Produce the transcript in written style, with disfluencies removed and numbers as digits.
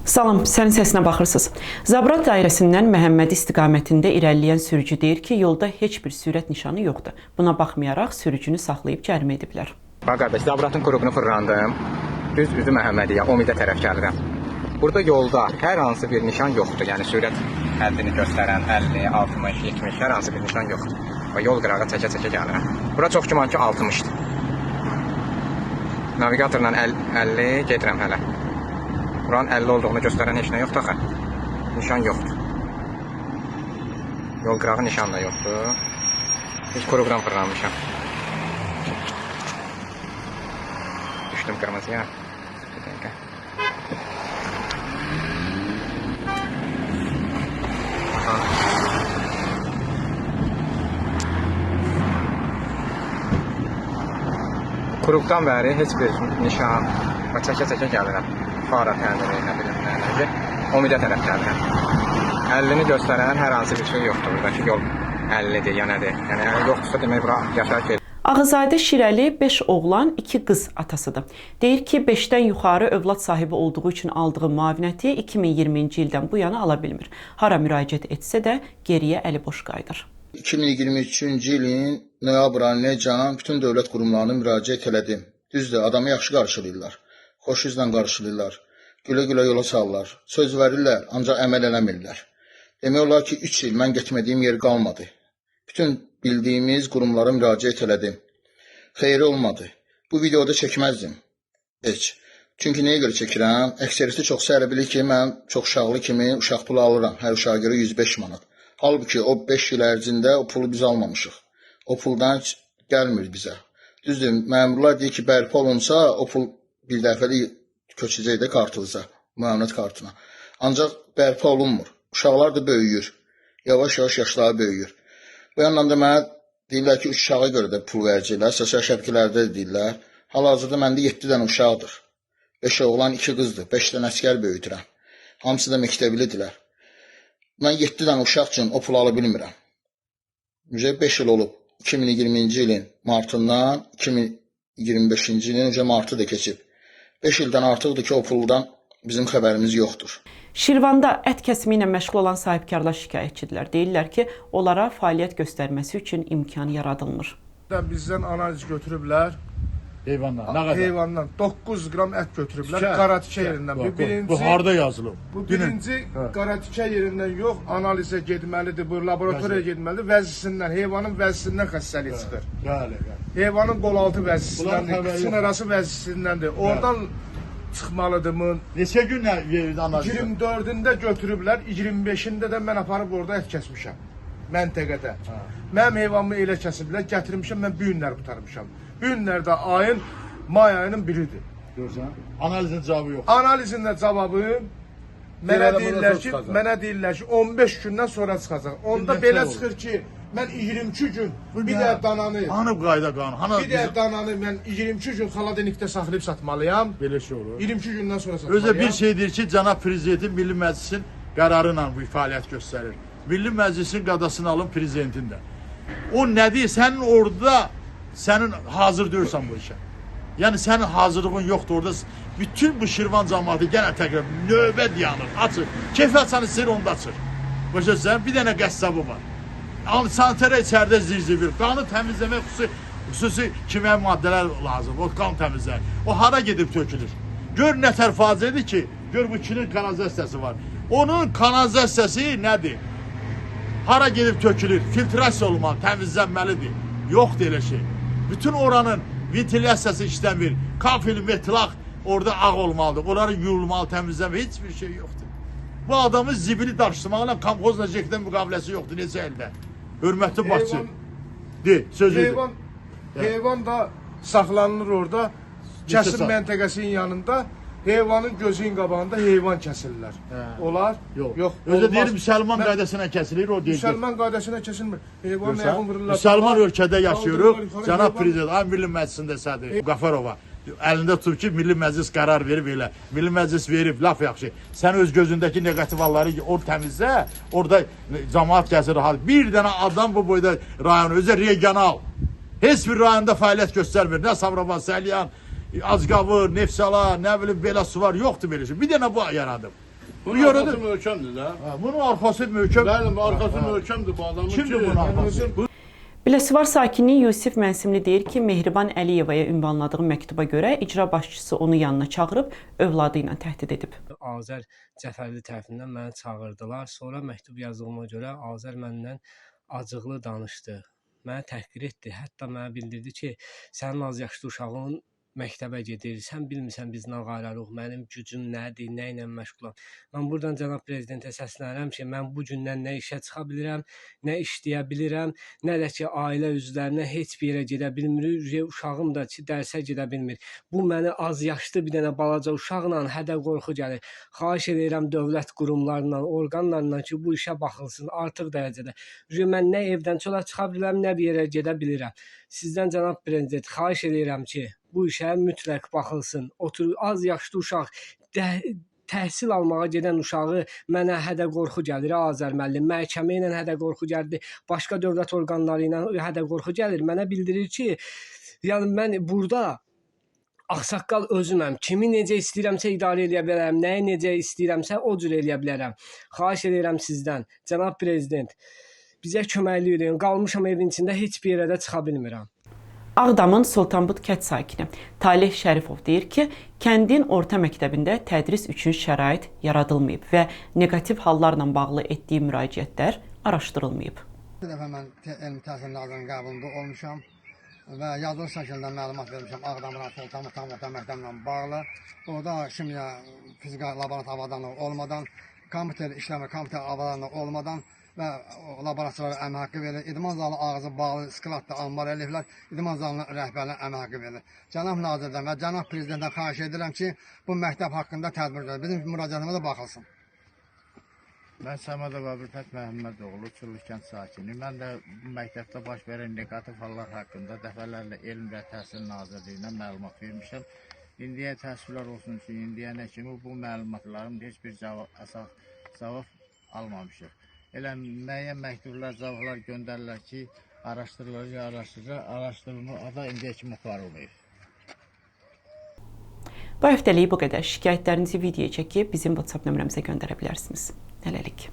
Salam, sənin səsinə baxırsınız. Zabrat dairəsindən Məhəmməd istiqamətində irəliləyən sürücü deyir ki, yolda heç bir sürət nişanı yoxdur. Buna baxmayaraq sürücünü saxlayıb cərimə ediblər. Bax qardaş, Zabratın qurğunu fırlandım. Düz üzü Məhəmmədiyə, Omidə tərəf gəlirəm. Burada yolda hər hansı bir nişan yoxdur. Yəni sürət həddini göstərən 50, 60, 70 hər hansı bir nişan yoxdur. Və yol qırağı çəkə-çəkə gəlirəm. Bura çox güman ki 60-dır. Navigatorla 50 gedirəm hələ. Buranın 50 olduğunu göstərən heç nə yoxdur axı. Nişan yoxdur. Yol qırağı nişan da yoxdur. Heç qurğudan fırlanmışam. Düşdüm qırmızıya. Bir dəqiqə. Qurğudan bəri heç bir nişan və çəkə-çəkə gəlirəm. Fara təmiri, nə bilim, nədir. Omidə tərəf gəlirəm. 50-ni göstərən hər hansı bir şey yoxdur. Buradakı yol 50-dir, ya nədir. Yəni yoxdursa demək bura yaşar ki. Ağazadə Şirəli 5 oğlan, 2 qız atasıdır. Deyir ki, 5-dən yuxarı övlad sahibi olduğu üçün aldığı müavinəti 2020-ci ildən bu yana ala bilmir. Hara müraciət etsə də geriyə əli boş qayıdır. 2023-cü ilin noyabr ayına bütün dövlət qurumlarına müraciət elədim. Düzdür, adamı yaxşı qarşılayırlar. Xoş üzlə qarşılayırlar. Gülə-gülə yola salırlar. Söz verirlər, ancaq əməl eləmirlər. Demək olar ki, 3 il mən getmədiyim yer qalmadı. Bütün bildiyimiz qurumlara müraciət elədim. Xeyri olmadı. Bu videoda çəkməzdim. Heç. Çünki nəyə görə çəkirəm? Əksəriyyəti çox səhərə bilir ki, mən çox uşaqlı kimi uşaq pulu alıram. Hər uşağa görə 105 manat. Halbuki o 5 il ərzində o pulu biz almamışıq. O puldan gəlmir bizə. Düzdür, məmurlar deyir ki, bərpa olunsa, o pul bir dəfəlik köçəcək də kartınıza, müavinət kartına. Ancaq bərpa olunmur. Uşaqlar da böyüyür. Yavaş-yavaş yaşları böyüyür. Bu yandan da mənə deyirlər ki, uşağa görə də pul verəcəklər. Sosial şəbəkələrdə də deyirlər. Hal-hazırda məndə 7 dənə uşaqdır. 5 oğlan, 2 qızdır. 5 dənə əsgər böyütürəm. Hamısı da məktəblidirlər. Mən 7 dənə uşaq üçün o pulu ala bilmirəm. 5 il olub. 2020-ci ilin martından 2025-ci ilin martı da keçib. 5 ildən artıqdır ki, o puldan bizim xəbərimiz yoxdur. Şirvanda ət kəsimi ilə məşğul olan sahibkarlar şikayətçidirlər. Deyirlər ki, onlara fəaliyyət göstərməsi üçün imkan yaradılmır. Bizdən analiz götürüblər. Heyvandan, nə qədər? Heyvandan 9 qram ət götürüblər Qaratikə yerindən. Bu harda yazılıb? Bu birinci Qaratikə yerindən yox, analizə getməlidir, bu laboratoriyaya getməlidir. Vəzisindən, heyvanın vəzisindən xəstəlik çıxır. Bəli. Heyvanın qol-altı vəzisindəndir, qıçın arası vəzisindəndir. Oradan çıxmalıdır mı? Neçə gün analiz? 24-də götürüblər, 25-də də mən aparıb orada ət kəsmişəm. Məntəqədə. Mənim heyvanımı elə kəsiblər, gətirmişəm, mən bu günlər qutarmışam. Bu günlərdə ayın, may ayının biridir. Görsən, analizin cavabı yox. Analizin də cavabı mənə deyirlər ki, 15 gündən sonra çıxacaq. Onda belə çıxır ki, mən 22 gün bir də dananı, Hanıb qayda qanun? bir də dananı mən 22 gün xaladenikdə saxlayıb satmalıyam. Belə şey olur. 22 gündən sonra satmalıyam. Özə bir şey deyir ki, cənab prezidentin Milli Məclisin qərarı ilə bu fəaliyyət göstərir. Milli Məclisin qadasını alın prezidentin də. O nədir? Sənin orada sənin hazır deyirsən bu işə. Yəni sənin hazırlığın yoxdur orada. Bütün bu Şirvan cəmaatı yenə təkrar növbət yanır, açır. Keyfiyyət səni istəyir, onda açır. Başa düşürsən? Bir dənə qəssabı var. Sanitariya içəridə zirzivir. Qanı təmizləmək xüsusi kimya maddələr lazım. O qan təmizlər. O hara gedib tökülür? Gör nə tər faciədir ki, gör bu ikinin kanalizasiyası var. Onun kanalizasiyası nədir? Hara gedib tökülür? Filtrasiya olmalı, təmizlənməlidir. Yoxdur elə şey. Bütün oranın ventilyasiyası işləmir. Kafeli, metlaq orada ağ olmalıdır. Onları yuyulmalı, təmizlənməli. Heç bir şey yoxdur. Bu adamın zibili daşımaqla komxozla jekdən müqaviləsi yoxdur. Necə əldə? Hörmətli başçı. De, sözüdür. Heyvan da saxlanılır orada. Kəsim məntəqəsinin yanında. Heyvanın gözünün qabağında heyvan kəsilirlər. Olar? Yox. Özü deyir, müsəlman qaydasına kəsilir, o deyir. Müsəlman qaydasına kəsilmir. Heyvanın ayağını vururlar. Müsəlman ölkədə yaşayırıq. Cənab prezident, ay Milli Məclisində sədri Qafarova əlində tutub ki, Milli Məclis qərar verib elə. Milli Məclis verib, laf yaxşı. Sən öz gözündəki negativ halları təmizlə, orada cəmaat gəzir rahat. Bir dənə adam bu boyda rayon, özü regional. Heç bir rayonda fəaliyyət göstərmir. Nə Sabirabad, Səlyan, Azqavır, Nefsala, nə bilim belə su var, yoxdur belə şey. Bir dənə bu yaradım. Bu Bunun arkası yörədir. möhkəmdir də. Bunun arxası möhkəm. Bəli, arkası möhkəmdir bu adamın. Kimdir bunun arxası? Biləsuvar sakini Yusif Mənsimli deyir ki, Mehriban Əliyevaya ünvanladığı məktuba görə icra başçısı onu yanına çağırıb övladı ilə təhdid edib. Azər Cəfərli tərəfindən məni çağırdılar. Sonra məktub yazdığıma görə Azər məndən acıqlı danışdı. Mənə təhqir etdi. Hətta mənə bildirdi ki, sənin az yaşlı uşağın məktəbə gedir, sən bilmirsən biz nə qayrarıq, mənim gücüm nədir, nə ilə məşğulam. Mən buradan cənab prezidentə səslənirəm ki, mən bu gündən nə işə çıxa bilirəm, nə işləyə bilirəm, nə də ki, ailə üzvlərinə heç bir yerə gedə bilmirik, uşağım da ki, dərsə gedə bilmir. Bu məni az yaşlı bir dənə balaca uşaqla hədə-qorxu gəlir. Xahiş edirəm dövlət qurumlarından, orqanlarından ki, bu işə baxılsın artıq dərəcədə. Mən nə evdən çölə çıxa bilirəm, nə bir yerə gedə bilirəm. Sizdən cənab prezident xahiş edirəm ki, bu işə mütləq baxılsın. Otur, az yaşlı uşaq, təhsil almağa gedən uşağı mənə hədə-qorxu gəlir, Azər müəllim. Məhkəmə ilə hədə-qorxu gəldi, başqa dövlət orqanları ilə hədə-qorxu gəlir. Mənə bildirir ki, yəni mən burada ağsaqqal özüməm. Kimi necə istəyirəmsə idarə edə bilərəm, nəyi necə istəyirəmsə o cür eləyə bilərəm. Xahiş edirəm sizdən, cənab prezident, bizə köməklik edin. Qalmışam evin içində, heç bir yerə də çıxa bilmirəm. Ağdamın Sultanbud kənd sakini Talih Şərifov deyir ki, kəndin orta məktəbində tədris üçün şərait yaradılmayıb və neqativ hallarla bağlı etdiyi müraciətlər araşdırılmayıb. Bir dəfə mən elmi təhsil nazirinin qəbulunda olmuşam və yazılı şəkildə məlumat vermişəm Ağdamın Sultanbud tam orta məktəblə bağlı. Orada kimya, fizika laborator avadanlığı olmadan, kompüter işləmə, kompüter avadanlığı olmadan və laboratorlara əmək haqqı verir. İdman zalı ağzı bağlı, sklatda anbar eləyiblər. İdman zalının rəhbərlərinə əmək haqqı verir. Cənab nazirdən və cənab prezidentdən xahiş edirəm ki, bu məktəb haqqında tədbir görür. Bizim müraciətimizə baxılsın. Mən Səmədov Əbülfət Məhəmmədoğlu, Çulluk kənd sakini. Mən də bu məktəbdə baş verən negativ hallar haqqında dəfələrlə Elm və Təhsil Nazirliyinə məlumat vermişəm. İndiyə təəssüflər olsun ki, indiyənə kimi bu məlumatlarım heç bir cavab almamışıq. Elə müəyyən məktublar, cavablar göndərirlər ki, araşdırılma da indiyə kimi aparılmayıb. Bu həftəlik bu qədər. Şikayətlərinizi videoya çəkib bizim WhatsApp nömrəmizə göndərə bilərsiniz. Hələlik.